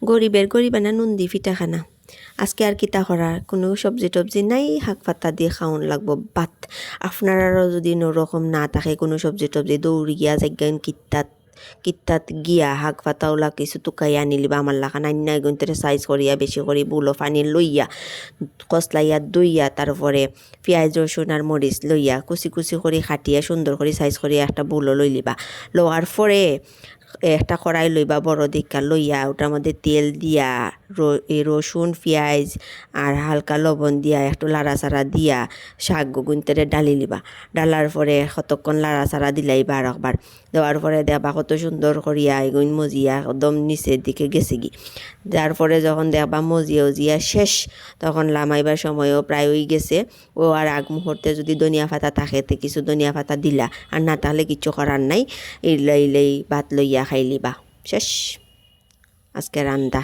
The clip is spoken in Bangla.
গরিবের গরিবানা নুন দি পিঠা খানা। আজকে আর কিতা করার, কোনো সবজি টবজি নাই, শাক পাতা দিয়ে খাওয়ান লাগবো ভাত। আপনারারও যদি ওরকম না থাকে কোনো সবজি টবজি, দৌড়ি গিয়া যাইগান কিত্তাত গিয়া শাক পাতাওলা কিছু টুকাই আনি লিবা আমার লাখান আন্না গুনতে সাইজ করিয়া বেশি করে বুলো পানি লইয়া কসলাইয়া দইয়া তারপরে পেঁয়াজ রসুন আর মরিচ লইয়া কুচি কুচি করে খাটিয়া সুন্দর করে সাইজ করিয়া একটা বুলো লই লিবা। লওয়ার পরে একটা কড়াই লইবা বড় দিকা লইয়া ওটার মধ্যে তেল দিয়া রসুন পেঁয়াজ আর হালকা লবণ দিয়া একটু লাড়াচাড়া দিয়া শাক গুনতে ডালি লিবা। ডালার পরে কতক্ষণ লাড়াচাড়া দিলাইবা আর একবার দেওয়ার পরে দেখবা কত সুন্দর করিয়া এগুন মজিয়া একদম নিচের দিকে গেছে গি। তারপরে যখন দেখবা মজিয়া শেষ তখন লামাইবার সময়ও প্রায় হয়ে গেছে। ও আর আগ মুহূর্তে যদি ধনিয়া পাতা থাকে তো কিছু ধনিয়া পাতা দিলা, আর না তাহলে কিছু করার নাই। ইলেই ভাত লইয়া খাইলিবা। শেষ আজকে রান্দা।